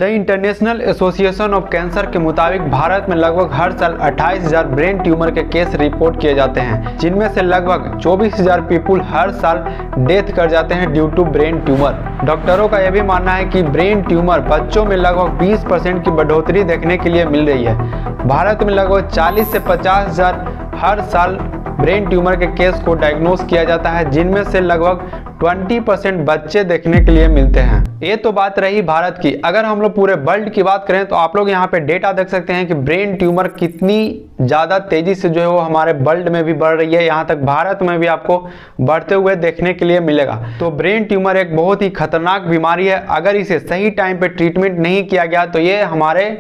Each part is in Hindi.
The international association of cancer के मुताबिक भारत में लगभग हर साल 28,000 ब्रेन ट्यूमर के केस रिपोर्ट किए जाते हैं, जिनमें से लगभग 24,000 पीपुल हर साल डेथ कर जाते हैं ड्यू टू ब्रेन ट्यूमर। डॉक्टरों का यह भी मानना है कि ब्रेन ट्यूमर बच्चों में लगभग 20% की बढ़ोतरी देखने के लिए मिल रही है। भारत में लगभग 40 से 50,000 हर साल ब्रेन ट्यूमर के केस को डायग्नोस किया जाता है, जिनमें से लगभग 20% बच्चे देखने के लिए मिलते हैं। ये तो बात रही भारत की। अगर हम लोग पूरे वर्ल्ड की बात करें तो आप लोग यहाँ पे डेटा देख सकते हैं कि ब्रेन ट्यूमर कितनी ज़्यादा तेजी से जो है वो हमारे वर्ल्ड में भी बढ़ रही है। यहाँ तक भारत में भी आपको बढ़ते हुए देखने के लिए मिलेगा। तो ब्रेन ट्यूमर एक बहुत ही खतरनाक बीमारी है। अगर इसे सही टाइम पे ट्रीटमेंट नहीं किया गया तो ये हमारे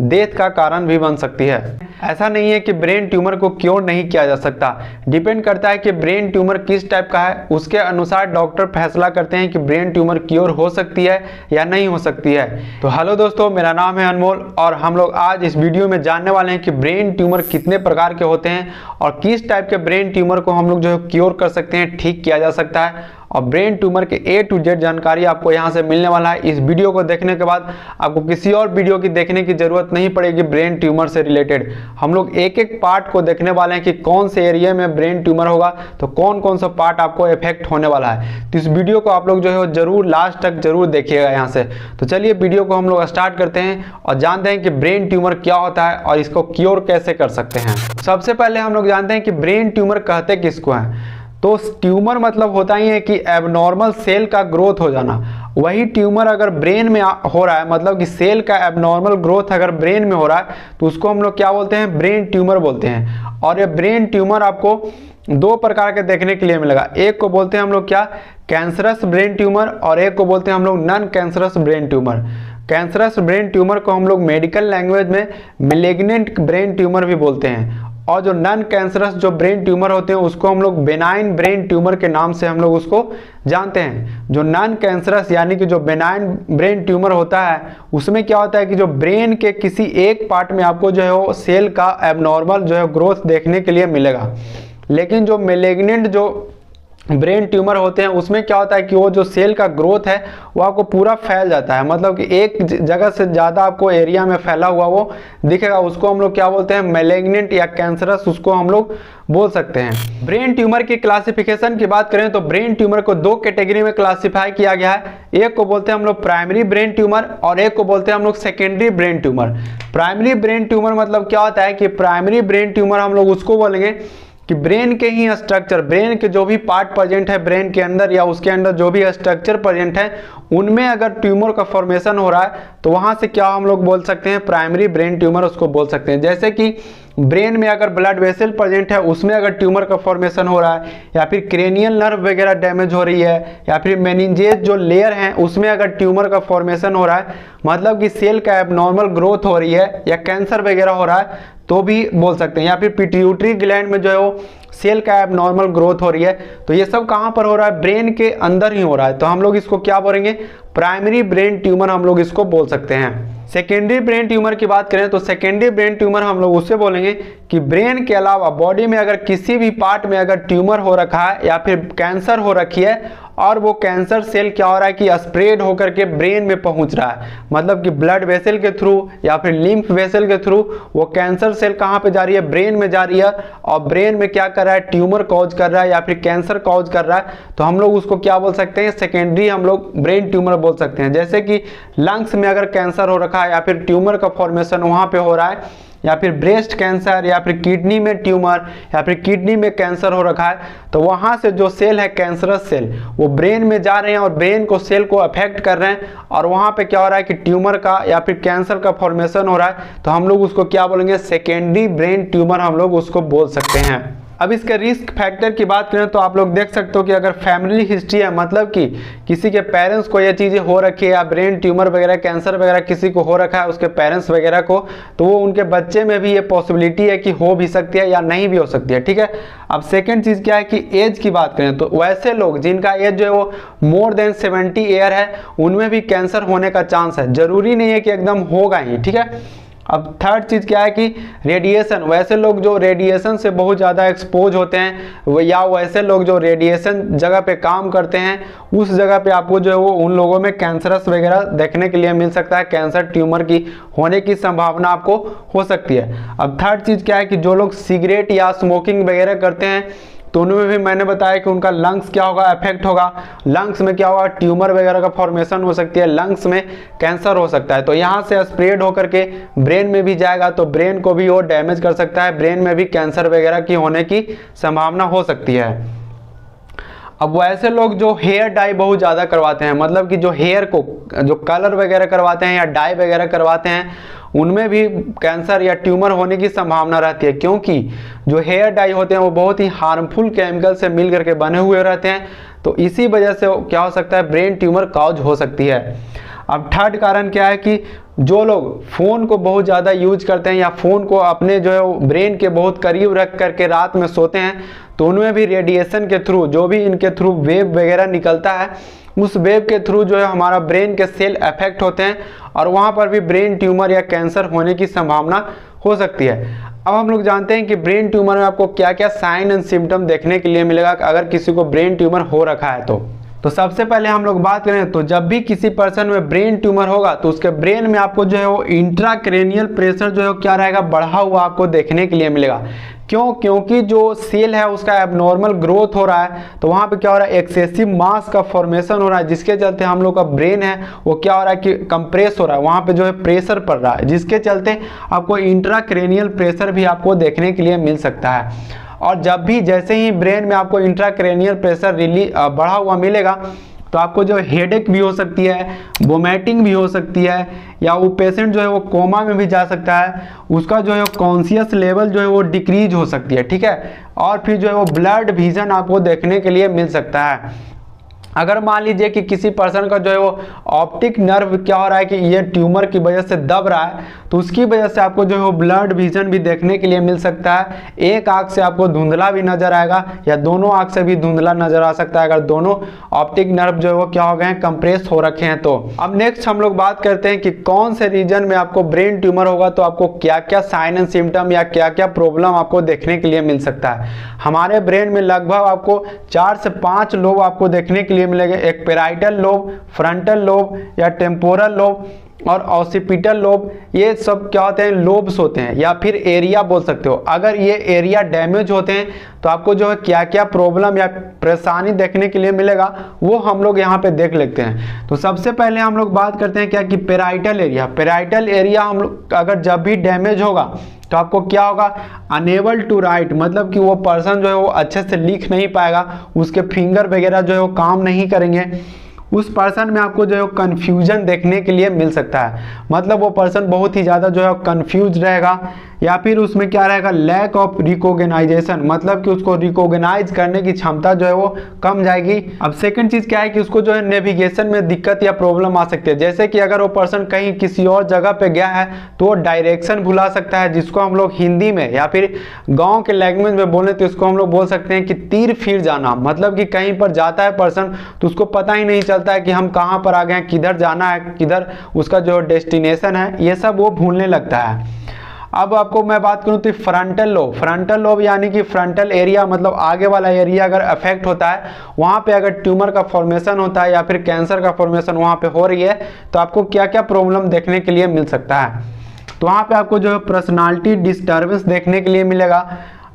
डेथ का कारण भी बन सकती है। ऐसा नहीं है कि ब्रेन ट्यूमर को क्योर नहीं किया जा सकता, डिपेंड करता है कि ब्रेन ट्यूमर किस टाइप का है। उसके अनुसार डॉक्टर फैसला करते हैं कि ब्रेन ट्यूमर क्योर हो सकती है या नहीं हो सकती है। तो हेलो दोस्तों, मेरा नाम है अनमोल और हम लोग आज इस वीडियो में जानने वाले हैं कि ब्रेन ट्यूमर कितने प्रकार के होते हैं और किस टाइप के ब्रेन ट्यूमर को हम लोग जो है क्योर कर सकते हैं, ठीक किया जा सकता है। और ब्रेन ट्यूमर के A to Z जानकारी आपको यहाँ से मिलने वाला है। इस वीडियो को देखने के बाद आपको किसी और वीडियो की देखने की जरूरत नहीं पड़ेगी। ब्रेन ट्यूमर से रिलेटेड हम लोग एक एक पार्ट को देखने वाले हैं कि कौन से एरिया में ब्रेन ट्यूमर होगा तो कौन कौन सा पार्ट आपको इफेक्ट होने वाला है। तो इस वीडियो को आप लोग जो है जरूर लास्ट तक जरूर देखिएगा यहाँ से। तो चलिए वीडियो को हम लोग स्टार्ट करते हैं और जानते हैं कि ब्रेन ट्यूमर क्या होता है और इसको क्योर कैसे कर सकते हैं। सबसे पहले हम लोग जानते हैं कि ब्रेन ट्यूमर कहते किसको हैं। तो ट्यूमर मतलब होता ही है कि एबनॉर्मल सेल का ग्रोथ हो जाना। वही ट्यूमर अगर ब्रेन में हो रहा है, मतलब कि सेल का एबनॉर्मल ग्रोथ अगर ब्रेन में हो रहा है तो उसको हम लोग क्या बोलते हैं, ब्रेन ट्यूमर बोलते हैं। और ये ब्रेन ट्यूमर आपको दो प्रकार के देखने के लिए मिलेगा। एक को बोलते हैं हम लोग क्या, कैंसरस ब्रेन ट्यूमर, और एक को बोलते हैं हम लोग non cancerous brain tumour. Cancerous brain tumour को हम लोग मेडिकल लैंग्वेज में मैलिग्नेंट ब्रेन ट्यूमर भी बोलते हैं, और जो नॉन कैंसरस जो ब्रेन ट्यूमर होते हैं उसको हम लोग बेनाइन ब्रेन ट्यूमर के नाम से हम लोग उसको जानते हैं। जो नॉन कैंसरस यानी कि जो बेनाइन ब्रेन ट्यूमर होता है उसमें क्या होता है कि जो ब्रेन के किसी एक पार्ट में आपको जो है वो सेल का एबनॉर्मल जो है ग्रोथ देखने के लिए मिलेगा। लेकिन जो मैलिग्नेंट जो ब्रेन ट्यूमर होते हैं उसमें क्या होता है कि वो जो सेल का ग्रोथ है वो आपको पूरा फैल जाता है, मतलब कि एक जगह से ज़्यादा आपको एरिया में फैला हुआ वो दिखेगा। उसको हम लोग क्या बोलते हैं, मैलिग्नेंट या कैंसरस उसको हम लोग बोल सकते हैं। ब्रेन ट्यूमर की क्लासिफिकेशन की बात करें तो ब्रेन ट्यूमर को दो कैटेगरी में क्लासिफाई किया गया है। एक को बोलते हैं हम लोग प्राइमरी ब्रेन ट्यूमर और एक को बोलते हैं हम लोग secondary brain tumour. Primary brain tumour मतलब क्या होता है कि प्राइमरी ब्रेन ट्यूमर हम लोग उसको बोलेंगे कि ब्रेन के ही स्ट्रक्चर, ब्रेन के जो भी पार्ट प्रेजेंट है ब्रेन के अंदर या उसके अंदर जो भी स्ट्रक्चर प्रेजेंट है उनमें अगर ट्यूमर का फॉर्मेशन हो रहा है तो वहां से क्या हम लोग बोल सकते हैं, प्राइमरी ब्रेन ट्यूमर उसको बोल सकते हैं। जैसे कि ब्रेन में अगर ब्लड वेसल प्रेजेंट है उसमें अगर ट्यूमर का फॉर्मेशन हो रहा है, या फिर क्रेनियल नर्व वगैरह डैमेज हो रही है, या फिर मेनिंजेस जो लेयर हैं उसमें अगर ट्यूमर का फॉर्मेशन हो रहा है, मतलब कि सेल का एबनॉर्मल ग्रोथ हो रही है या कैंसर वगैरह हो रहा है तो भी बोल सकते हैं। या फिर पिट्यूटरी ग्लैंड में जो है वो सेल का एबनॉर्मल ग्रोथ हो रही है, तो ये सब कहाँ पर हो रहा है, ब्रेन के अंदर ही हो रहा है। तो हम लोग इसको क्या बोलेंगे, प्राइमरी ब्रेन ट्यूमर हम लोग इसको बोल सकते हैं। सेकेंडरी ब्रेन ट्यूमर की बात करें तो सेकेंडरी ब्रेन ट्यूमर हम लोग उससे बोलेंगे कि ब्रेन के अलावा बॉडी में अगर किसी भी पार्ट में अगर ट्यूमर हो रखा है या फिर कैंसर हो रखी है और वो कैंसर सेल क्या हो रहा है कि स्प्रेड होकर के ब्रेन में पहुंच रहा है, मतलब कि ब्लड वेसल के थ्रू या फिर लिम्फ वेसल के थ्रू वो कैंसर सेल कहाँ पे जा रही है, ब्रेन में जा रही है, और ब्रेन में क्या कर रहा है, ट्यूमर कॉज कर रहा है या फिर कैंसर कॉज कर रहा है। तो हम लोग उसको क्या बोल सकते हैं, सेकेंडरी हम लोग ब्रेन ट्यूमर बोल सकते हैं। जैसे कि लंग्स में अगर कैंसर हो रखा है या फिर ट्यूमर का फॉर्मेशन वहाँ पे हो रहा है, या फिर ब्रेस्ट कैंसर या फिर किडनी में ट्यूमर या फिर किडनी में कैंसर हो रखा है, तो वहाँ से जो सेल है कैंसरस सेल वो ब्रेन में जा रहे हैं और ब्रेन को सेल को अफेक्ट कर रहे हैं, और वहाँ पे क्या हो रहा है कि ट्यूमर का या फिर कैंसर का फॉर्मेशन हो रहा है। तो हम लोग उसको क्या बोलेंगे, सेकेंडरी ब्रेन ट्यूमर हम लोग उसको बोल सकते हैं। अब इसके रिस्क फैक्टर की बात करें तो आप लोग देख सकते हो कि अगर फैमिली हिस्ट्री है, मतलब कि किसी के पेरेंट्स को ये चीज़ें हो रखी है या ब्रेन ट्यूमर वगैरह कैंसर वगैरह किसी को हो रखा है उसके पेरेंट्स वगैरह को, तो वो उनके बच्चे में भी ये पॉसिबिलिटी है कि हो भी सकती है या नहीं भी हो सकती है। ठीक है। अब सेकेंड चीज़ क्या है कि एज की बात करें तो वैसे लोग जिनका एज जो है वो मोर देन 70 ईयर है उनमें भी कैंसर होने का चांस है। जरूरी नहीं है कि एकदम होगा ही। ठीक है। अब थर्ड चीज़ क्या है कि रेडिएशन, वैसे लोग जो रेडिएशन से बहुत ज़्यादा एक्सपोज होते हैं या वैसे लोग जो रेडिएशन जगह पे काम करते हैं उस जगह पे आपको जो है वो उन लोगों में कैंसरस वगैरह देखने के लिए मिल सकता है, कैंसर ट्यूमर की होने की संभावना आपको हो सकती है। अब थर्ड चीज़ क्या है कि जो लोग सिगरेट या स्मोकिंग वगैरह करते हैं तो उनमें भी मैंने बताया कि उनका लंग्स क्या होगा, अफेक्ट होगा। लंग्स में क्या होगा, ट्यूमर वगैरह का फॉर्मेशन हो सकती है, लंग्स में कैंसर हो सकता है। तो यहाँ से स्प्रेड होकर के ब्रेन में भी जाएगा तो ब्रेन को भी वो डैमेज कर सकता है, ब्रेन में भी कैंसर वगैरह की होने की संभावना हो सकती है। अब वैसे लोग जो हेयर डाई बहुत ज़्यादा करवाते हैं, मतलब कि जो हेयर को जो कलर वगैरह करवाते हैं या डाई वगैरह करवाते हैं उनमें भी कैंसर या ट्यूमर होने की संभावना रहती है, क्योंकि जो हेयर डाई होते हैं वो बहुत ही हार्मफुल केमिकल से मिल करके बने हुए रहते हैं। तो इसी वजह से क्या हो सकता है, ब्रेन ट्यूमर कॉज हो सकती है। अब थर्ड कारण क्या है कि जो लोग फ़ोन को बहुत ज़्यादा यूज करते हैं या फ़ोन को अपने जो है ब्रेन के बहुत करीब रख करके रात में सोते हैं तो उनमें भी रेडिएशन के थ्रू, जो भी इनके थ्रू वेव वगैरह निकलता है उस वेव के थ्रू जो है हमारा ब्रेन के सेल अफेक्ट होते हैं और वहाँ पर भी ब्रेन ट्यूमर या कैंसर होने की संभावना हो सकती है। अब हम लोग जानते हैं कि ब्रेन ट्यूमर में आपको क्या क्या साइन एंड सिम्टम देखने के लिए मिलेगा अगर किसी को ब्रेन ट्यूमर हो रखा है तो सबसे पहले हम लोग बात करें तो जब भी किसी पर्सन में ब्रेन ट्यूमर होगा तो उसके ब्रेन में आपको जो है वो इंट्राक्रेनियल प्रेशर जो है क्या रहेगा, बढ़ा हुआ आपको देखने के लिए मिलेगा। क्यों? क्योंकि जो सेल है उसका एबनॉर्मल ग्रोथ हो रहा है, तो वहाँ पे क्या हो रहा है, एक्सेसिव मास का फॉर्मेशन हो रहा है, जिसके चलते हम लोग का ब्रेन है वो क्या हो रहा है कि कंप्रेस हो रहा है, वहाँ पे जो है प्रेशर पड़ रहा है, जिसके चलते आपको इंट्राक्रेनियल प्रेशर भी आपको देखने के लिए मिल सकता है। और जब भी जैसे ही ब्रेन में आपको इंट्राक्रेनियल प्रेशर बढ़ा हुआ मिलेगा तो आपको जो हेडेक भी हो सकती है, वोमिटिंग भी हो सकती है, या वो पेशेंट जो है वो कोमा में भी जा सकता है, उसका जो है कॉन्शियस लेवल जो है वो डिक्रीज हो सकती है, ठीक है। और फिर जो है वो ब्लड विजन आपको देखने के लिए मिल सकता है। अगर मान लीजिए कि किसी पर्सन का जो है वो ऑप्टिक नर्व क्या हो रहा है कि ये ट्यूमर की वजह से दब रहा है तो उसकी वजह से आपको जो है वो ब्लड विजन भी देखने के लिए मिल सकता है। एक आंख से आपको धुंधला भी नजर आएगा या दोनों आंख से भी धुंधला नजर आ सकता है अगर दोनों ऑप्टिक नर्व जो है वो क्या हो गए हैं, कंप्रेस हो रखे हैं। तो अब नेक्स्ट हम लोग बात करते हैं कि कौन से रीजन में आपको ब्रेन ट्यूमर होगा तो आपको क्या क्या साइन एंड सिम्टम या क्या क्या प्रॉब्लम आपको देखने के लिए मिल सकता है। हमारे ब्रेन में लगभग आपको 4 से 5 लोब आपको देखने के लिए मिलेंगे, एक पेराइटल लोब, फ्रंटल लोब या टेम्पोरल लोब और ऑसिपिटल लोब। ये सब क्या होते हैं, लोब्स होते हैं या फिर एरिया बोल सकते हो। अगर ये एरिया डैमेज होते हैं तो आपको जो है क्या क्या प्रॉब्लम या परेशानी देखने के लिए मिलेगा वो हम लोग यहाँ पे देख लेते हैं। तो सबसे पहले हम लोग बात करते हैं क्या कि पेराइटल एरिया। पेराइटल एरिया हम लोग अगर जब भी डैमेज होगा तो आपको क्या होगा, अनेबल टू राइट, मतलब कि वो पर्सन जो है वो अच्छे से लिख नहीं पाएगा, उसके फिंगर वगैरह जो है वो काम नहीं करेंगे, उस पर्सन में आपको जो है कन्फ्यूजन देखने के लिए मिल सकता है, मतलब वो पर्सन बहुत ही ज़्यादा जो है कन्फ्यूज रहेगा। या फिर उसमें क्या रहेगा, लैक ऑफ रिकॉग्नाइजेशन, मतलब कि उसको रिकॉग्नाइज करने की क्षमता जो है वो कम जाएगी। अब सेकंड चीज़ क्या है कि उसको जो है नेविगेशन में दिक्कत या प्रॉब्लम आ सकती है, जैसे कि अगर वो पर्सन कहीं किसी और जगह पे गया है तो वो डायरेक्शन भुला सकता है, जिसको हम लोग हिंदी में या फिर गाँव के लैंग्वेज में बोले तो इसको हम लोग बोल सकते हैं कि तीर फिर जाना, मतलब कि कहीं पर जाता है पर्सन तो उसको पता ही नहीं चलता है कि हम कहाँ पर आ गए हैं, किधर जाना है, किधर उसका जो डेस्टिनेशन है, ये सब वो भूलने लगता है। अब आपको मैं बात करूं तो फ्रंटल लोब, फ्रंटल लोब यानी कि फ्रंटल एरिया मतलब आगे वाला एरिया अगर अफेक्ट होता है, वहां पे अगर ट्यूमर का फॉर्मेशन होता है या फिर कैंसर का फॉर्मेशन वहां पे हो रही है तो आपको क्या क्या प्रॉब्लम देखने के लिए मिल सकता है। तो वहां पे आपको जो है पर्सनालिटी डिस्टर्बेंस देखने के लिए मिलेगा,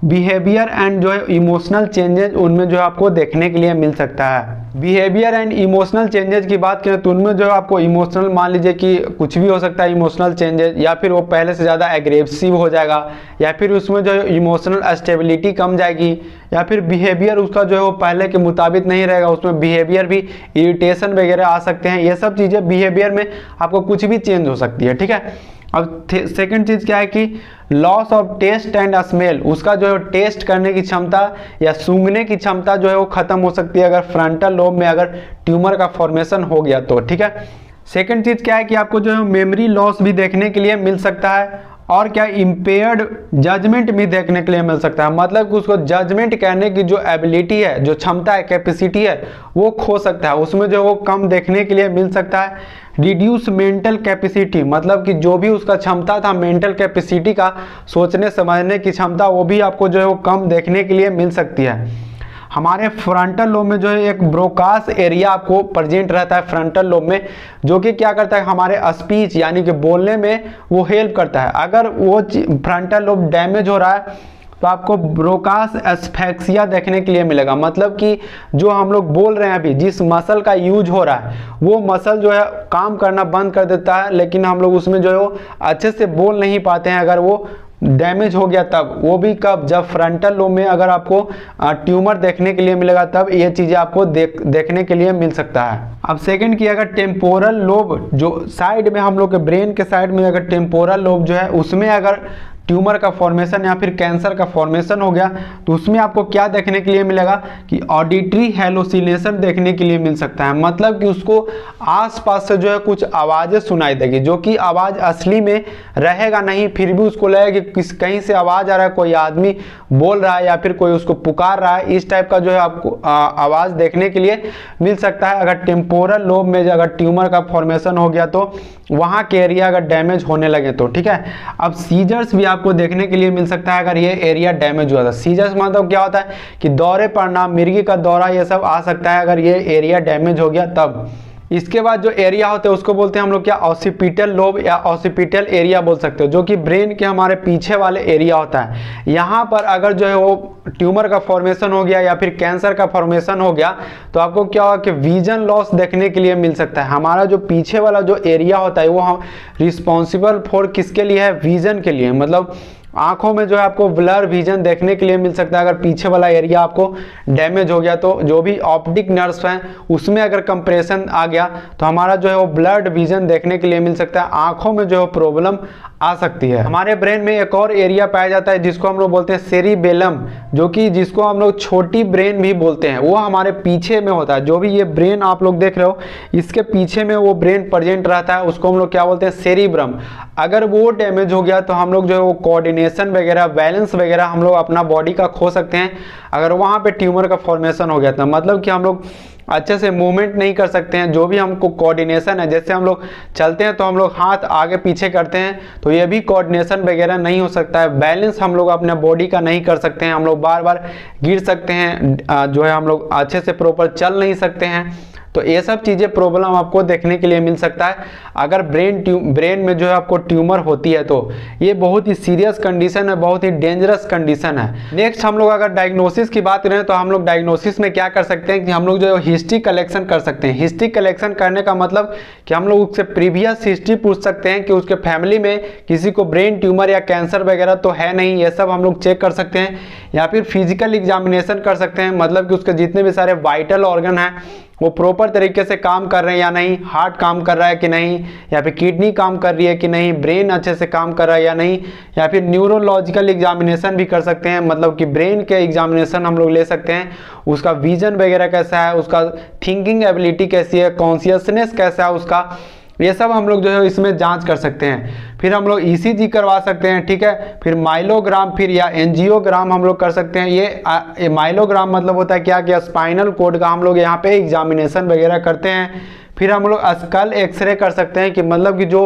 बिहेवियर एंड जो है इमोशनल चेंजेस उनमें जो है आपको देखने के लिए मिल सकता है। बिहेवियर एंड इमोशनल चेंजेस की बात करें तो उनमें जो है आपको इमोशनल, मान लीजिए कि कुछ भी हो सकता है इमोशनल चेंजेस, या फिर वो पहले से ज़्यादा एग्रेसिव हो जाएगा, या फिर उसमें जो है इमोशनल स्टेबिलिटी कम जाएगी, या फिर बिहेवियर उसका जो है वो पहले के मुताबिक नहीं रहेगा, उसमें बिहेवियर भी इरिटेशन वगैरह आ सकते हैं। ये सब चीज़ें बिहेवियर में आपको कुछ भी चेंज हो सकती है, ठीक है। अब सेकंड चीज़ क्या है कि loss of taste and smell, उसका जो है टेस्ट करने की क्षमता या सूंघने की क्षमता जो है वो खत्म हो सकती है अगर फ्रंटल लोब में अगर ट्यूमर का फॉर्मेशन हो गया तो, ठीक है। सेकंड चीज़ क्या है कि आपको जो है मेमोरी लॉस भी देखने के लिए मिल सकता है, और क्या इम्पेयर्ड जजमेंट भी देखने के लिए मिल सकता है, मतलब कि उसको जजमेंट करने की जो एबिलिटी है, जो क्षमता है, कैपेसिटी है, वो खो सकता है, उसमें जो वो कम देखने के लिए मिल सकता है। रिड्यूस मेंटल कैपेसिटी, मतलब कि जो भी उसका क्षमता था मेंटल कैपेसिटी का, सोचने समझने की क्षमता, वो भी आपको जो है वो कम देखने के लिए मिल सकती है। हमारे फ्रंटल लोब में जो है एक ब्रोकास एरिया आपको प्रेजेंट रहता है फ्रंटल लोब में, जो कि क्या करता है हमारे स्पीच यानी कि बोलने में वो हेल्प करता है। अगर वो फ्रंटल लोब डैमेज हो रहा है तो आपको ब्रोकास एस्फेक्सिया देखने के लिए मिलेगा, मतलब कि जो हम लोग बोल रहे हैं अभी जिस मसल का यूज हो रहा है वो मसल जो है काम करना बंद कर देता है, लेकिन हम लोग उसमें जो है वो अच्छे से बोल नहीं पाते हैं अगर वो डैमेज हो गया तब। वो भी कब, जब फ्रंटल लोब में अगर आपको ट्यूमर देखने के लिए मिलेगा तब ये चीज़ें आपको देखने के लिए मिल सकता है। अब सेकंड की अगर टेम्पोरल लोब, जो साइड में हम लोग के ब्रेन के साइड में अगर टेम्पोरल लोब जो है उसमें अगर ट्यूमर का फॉर्मेशन या फिर कैंसर का फॉर्मेशन हो गया तो उसमें आपको क्या देखने के लिए मिलेगा कि ऑडिटरी हेलुसिनेशन देखने के लिए मिल सकता है, मतलब कि उसको आसपास से जो है कुछ आवाज़ें सुनाई देगी जो कि आवाज़ असली में रहेगा नहीं, फिर भी उसको लगेगा कि कहीं से आवाज़ आ रहा है, कोई आदमी बोल रहा है या फिर कोई उसको पुकार रहा है, इस टाइप का जो है आपको आवाज़ देखने के लिए मिल सकता है अगर टेम्पोरल लोब में अगर ट्यूमर का फॉर्मेशन हो गया तो वहाँ के एरिया अगर डैमेज होने लगे तो। ठीक है, अब सीजर्स भी आपको देखने के लिए मिल सकता है अगर ये एरिया डैमेज हुआ था। सीजर्स मतलब क्या होता है कि दौरे पड़ना, मिर्गी का दौरा, ये सब आ सकता है अगर ये एरिया डैमेज हो गया तब। इसके बाद जो एरिया होते हैं उसको बोलते हैं हम लोग क्या, ऑसिपिटल लोब या ऑसिपिटल एरिया बोल सकते हो, जो कि ब्रेन के हमारे पीछे वाले एरिया होता है। यहाँ पर अगर जो है वो ट्यूमर का फॉर्मेशन हो गया या फिर कैंसर का फॉर्मेशन हो गया तो आपको क्या होगा कि विजन लॉस देखने के लिए मिल सकता है। हमारा जो पीछे वाला जो एरिया होता है वो हम रिस्पॉन्सिबल फॉर किसके लिए है, विजन के लिए, मतलब आंखों में जो है आपको ब्लर विजन देखने के लिए मिल सकता है अगर पीछे वाला एरिया आपको डैमेज हो गया तो। जो भी ऑप्टिक नर्व्स हैं उसमें अगर कंप्रेशन आ गया तो हमारा जो है वो ब्लड विजन देखने के लिए मिल सकता है, आंखों में जो है प्रॉब्लम आ सकती है। हमारे ब्रेन में एक और एरिया पाया जाता है जिसको हम लोग बोलते हैं सेरिबेलम, जो कि जिसको हम लोग छोटी ब्रेन भी बोलते हैं, वो हमारे पीछे में होता है। जो भी ये ब्रेन आप लोग देख रहे हो इसके पीछे में वो ब्रेन प्रेजेंट रहता है, उसको हम लोग क्या बोलते हैं, सेरिब्रम। अगर वो डैमेज हो गया तो हम लोग जो है वो कोऑर्डिनेशन वगैरह, बैलेंस वगैरह हम लोग अपना बॉडी का खो सकते हैं अगर वहाँ पे ट्यूमर का फॉर्मेशन हो गया था, मतलब कि हम लोग अच्छे से मूवमेंट नहीं कर सकते हैं। जो भी हमको कोऑर्डिनेशन है, जैसे हम लोग चलते हैं तो हम लोग हाथ आगे पीछे करते हैं तो ये भी कोऑर्डिनेशन वगैरह नहीं हो सकता है। बैलेंस हम लोग अपने बॉडी का नहीं कर सकते हैं, हम लोग बार बार गिर सकते हैं, जो है हम लोग अच्छे से प्रॉपर चल नहीं सकते हैं। तो ये सब चीज़ें प्रॉब्लम आपको देखने के लिए मिल सकता है अगर ब्रेन में जो है आपको ट्यूमर होती है तो। ये बहुत ही सीरियस कंडीशन है, बहुत ही डेंजरस कंडीशन है। नेक्स्ट हम लोग अगर डायग्नोसिस की बात करें तो हम लोग डायग्नोसिस में क्या कर सकते हैं कि हम लोग जो है हिस्ट्री कलेक्शन कर सकते हैं। हिस्ट्री कलेक्शन करने का मतलब कि हम लोग उससे प्रीवियस हिस्ट्री पूछ सकते हैं कि उसके फैमिली में किसी को ब्रेन ट्यूमर या कैंसर वगैरह तो है नहीं, ये सब हम लोग चेक कर सकते हैं। या फिर फिजिकल एग्जामिनेशन कर सकते हैं, मतलब कि उसके जितने भी सारे वाइटल ऑर्गन हैं वो प्रॉपर तरीके से काम कर रहे हैं या नहीं, हार्ट काम कर रहा है कि नहीं, या फिर किडनी काम कर रही है कि नहीं, ब्रेन अच्छे से काम कर रहा है या नहीं। या फिर न्यूरोलॉजिकल एग्जामिनेशन भी कर सकते हैं, मतलब कि ब्रेन के एग्जामिनेशन हम लोग ले सकते हैं, उसका विजन वगैरह कैसा है, उसका थिंकिंग एबिलिटी कैसी है, कॉन्शियसनेस कैसा है उसका, ये सब हम लोग जो है इसमें जांच कर सकते हैं। फिर हम लोग ईसीजी करवा सकते हैं, ठीक है। फिर माइलोग्राम फिर या एंजियोग्राम हम लोग कर सकते हैं। ये माइलोग्राम मतलब होता है क्या कि स्पाइनल कोड का हम लोग यहाँ पे एग्जामिनेशन वगैरह करते हैं। फिर हम लोग स्कल एक्सरे कर सकते हैं कि मतलब कि जो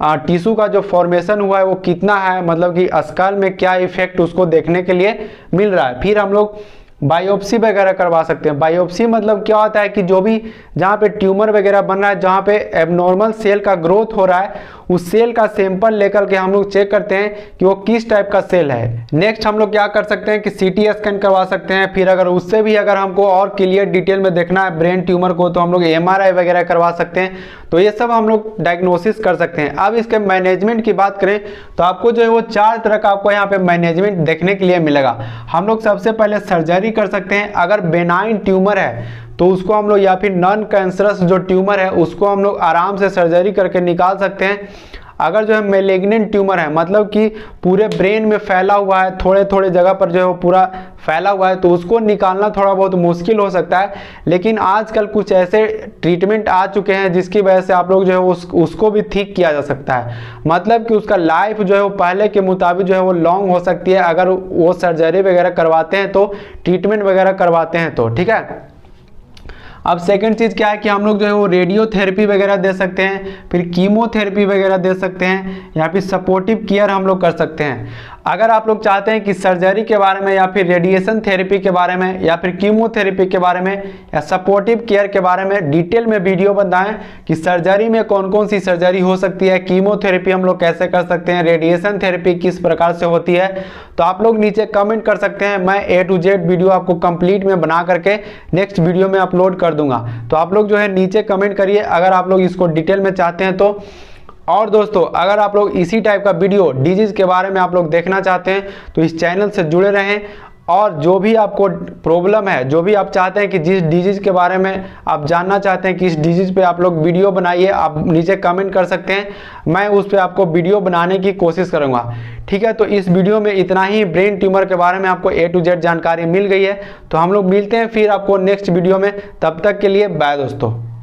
टिश्यू का जो फॉर्मेशन हुआ है वो कितना है, मतलब कि स्कल में क्या इफेक्ट उसको देखने के लिए मिल रहा है। फिर हम लोग बायोप्सी वगैरह करवा सकते हैं। बायोप्सी मतलब क्या होता है कि जो भी जहाँ पे ट्यूमर वगैरह बन रहा है, जहाँ पे एबनॉर्मल सेल का ग्रोथ हो रहा है, उस सेल का सैंपल लेकर के हम लोग चेक करते हैं कि वो किस टाइप का सेल है। नेक्स्ट हम लोग क्या कर सकते हैं कि सीटी स्कैन करवा सकते हैं। फिर अगर उससे भी अगर हमको और क्लियर डिटेल में देखना है ब्रेन ट्यूमर को तो हम लोग एमआरआई वगैरह करवा सकते हैं। तो ये सब हम लोग डायग्नोसिस कर सकते हैं। अब इसके मैनेजमेंट की बात करें तो आपको जो है वो 4 तरह का आपको यहाँ पे मैनेजमेंट देखने के लिए मिलेगा। हम लोग सबसे पहले सर्जरी कर सकते हैं। अगर बेनाइन ट्यूमर है तो उसको हम लोग, या फिर नॉन कैंसरस जो ट्यूमर है उसको हम लोग आराम से सर्जरी करके निकाल सकते हैं। अगर जो है मैलिग्नेंट ट्यूमर है, मतलब कि पूरे ब्रेन में फैला हुआ है, थोड़े थोड़े जगह पर जो है वो पूरा फैला हुआ है, तो उसको निकालना थोड़ा बहुत मुश्किल हो सकता है। लेकिन आजकल कुछ ऐसे ट्रीटमेंट आ चुके हैं जिसकी वजह से आप लोग जो है उसको भी ठीक किया जा सकता है। मतलब कि उसका लाइफ जो है वो पहले के मुताबिक जो है वो लॉन्ग हो सकती है अगर वो सर्जरी वगैरह करवाते हैं तो, ट्रीटमेंट वगैरह करवाते हैं तो, ठीक है। अब सेकंड चीज़ क्या है कि हम लोग जो है वो रेडियोथेरेपी वगैरह दे सकते हैं, फिर कीमोथेरेपी वगैरह दे सकते हैं, या फिर सपोर्टिव केयर हम लोग कर सकते हैं। अगर आप लोग चाहते हैं कि सर्जरी के बारे में या फिर रेडिएशन थेरेपी के बारे में या फिर कीमोथेरेपी के बारे में या सपोर्टिव केयर के बारे में डिटेल में वीडियो बनाएं कि सर्जरी में कौन कौन सी सर्जरी हो सकती है, कीमोथेरेपी हम लोग कैसे कर सकते हैं, रेडिएशन थेरेपी किस प्रकार से होती है, तो आप लोग नीचे कमेंट कर सकते हैं। मैं A to Z वीडियो आपको कंप्लीट में बना करके नेक्स्ट वीडियो में अपलोड कर दूंगा। तो आप लोग जो है नीचे कमेंट करिए अगर आप लोग इसको डिटेल में चाहते हैं तो। और दोस्तों अगर आप लोग इसी टाइप का वीडियो डिजीज़ के बारे में आप लोग देखना चाहते हैं तो इस चैनल से जुड़े रहें, और जो भी आपको प्रॉब्लम है, जो भी आप चाहते हैं कि जिस डिजीज़ के बारे में आप जानना चाहते हैं कि इस डिजीज़ पे आप लोग वीडियो बनाइए, आप नीचे कमेंट कर सकते हैं, मैं उस पर आपको वीडियो बनाने की कोशिश करूँगा। ठीक है, तो इस वीडियो में इतना ही। ब्रेन ट्यूमर के बारे में आपको A to Z जानकारी मिल गई है, तो हम लोग मिलते हैं फिर आपको नेक्स्ट वीडियो में। तब तक के लिए बाय दोस्तों।